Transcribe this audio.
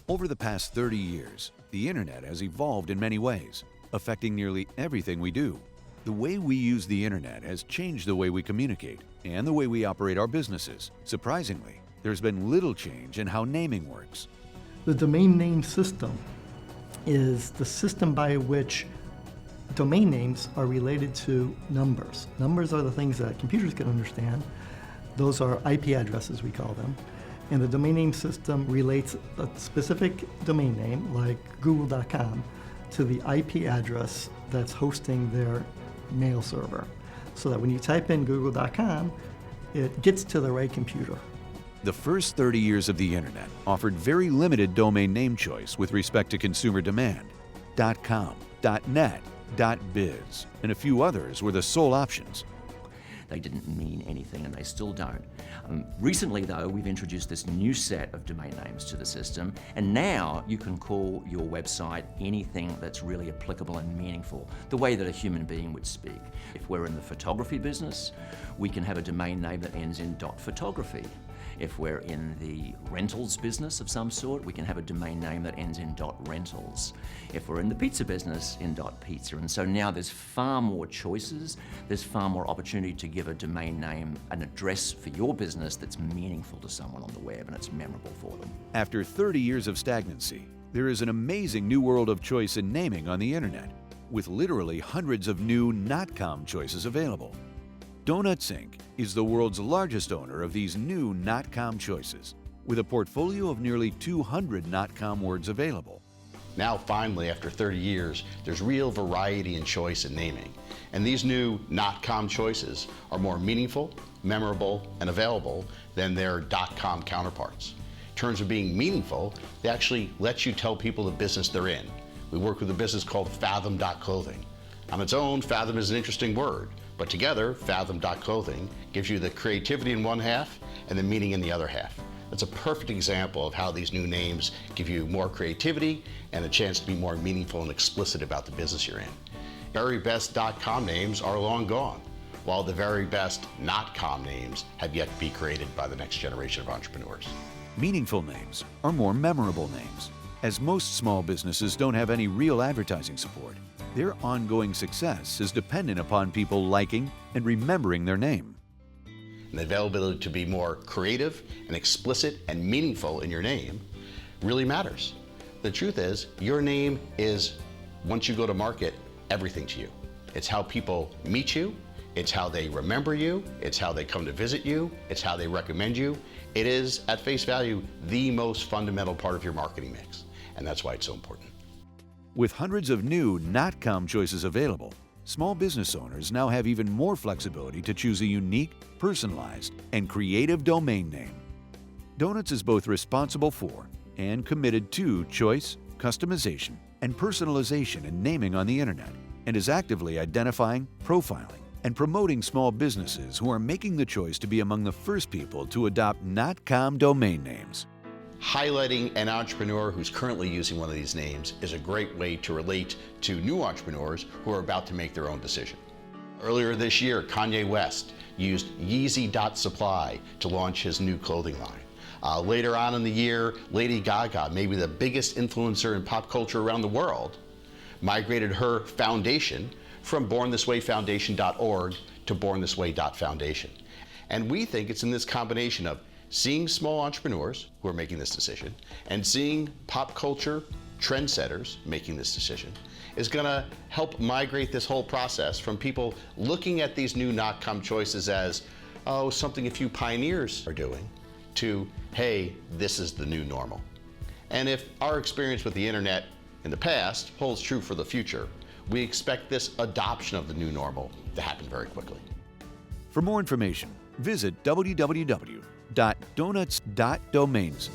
Over the past 30 years, the internet has evolved in many ways, affecting nearly everything we do. The way we use the internet has changed the way we communicate and the way we operate our businesses. Surprisingly, there's been little change in how naming works. The domain name system is the system by which domain names are related to numbers. Numbers are the things that computers can understand. Those are IP addresses, we call them. And the domain name system relates a specific domain name, like google.com, to the IP address that's hosting their mail server, so that when you type in google.com, it gets to the right computer. The first 30 years of the internet offered very limited domain name choice with respect to consumer demand. .com, .net, .biz, and a few others were the sole options. They didn't mean anything, and they still don't. Recently, though, we've introduced this new set of domain names to the system, and now you can call your website anything that's really applicable and meaningful, the way that a human being would speak. If we're in the photography business, we can have a domain name that ends in .photography. If we're in the rentals business of some sort, we can have a domain name that ends in .rentals. If we're in the pizza business, in .pizza. And so now there's far more choices, there's far more opportunity to give a domain name an address for your business that's meaningful to someone on the web and it's memorable for them. After 30 years of stagnancy, there is an amazing new world of choice in naming on the internet, with literally hundreds of new .com choices available. Donuts Inc. is the world's largest owner of these new .com choices, with a portfolio of nearly 200 .com words available. Now finally, after 30 years, there's real variety and choice in naming. And these new .com choices are more meaningful, memorable, and available than their .com counterparts. In terms of being meaningful, they actually let you tell people the business they're in. We work with a business called Fathom.clothing. On its own, Fathom is an interesting word, but together, Fathom.clothing gives you the creativity in one half and the meaning in the other half. That's a perfect example of how these new names give you more creativity and a chance to be more meaningful and explicit about the business you're in. Very best .com names are long gone, while the very best .com names have yet to be created by the next generation of entrepreneurs. Meaningful names are more memorable names. As most small businesses don't have any real advertising support, their ongoing success is dependent upon people liking and remembering their name. And the availability to be more creative and explicit and meaningful in your name really matters. The truth is, your name is, once you go to market, everything to you. It's how people meet you, it's how they remember you, it's how they come to visit you, it's how they recommend you. It is, at face value, the most fundamental part of your marketing mix, and that's why it's so important. With hundreds of new .com choices available, small business owners now have even more flexibility to choose a unique, personalized, and creative domain name. Donuts is both responsible for and committed to choice, customization, and personalization in naming on the internet, and is actively identifying, profiling, and promoting small businesses who are making the choice to be among the first people to adopt .com domain names. Highlighting an entrepreneur who's currently using one of these names is a great way to relate to new entrepreneurs who are about to make their own decision. Earlier this year, Kanye West used Yeezy.supply to launch his new clothing line. Later on in the year, Lady Gaga, maybe the biggest influencer in pop culture around the world, migrated her foundation from BornThisWayFoundation.org to BornThisWay.Foundation. And we think it's in this combination of seeing small entrepreneurs who are making this decision and seeing pop culture trendsetters making this decision is going to help migrate this whole process from people looking at these new .com choices as, oh, something a few pioneers are doing, to, hey, this is the new normal. And if our experience with the internet in the past holds true for the future, we expect this adoption of the new normal to happen very quickly. For more information, visit www.donuts.domains.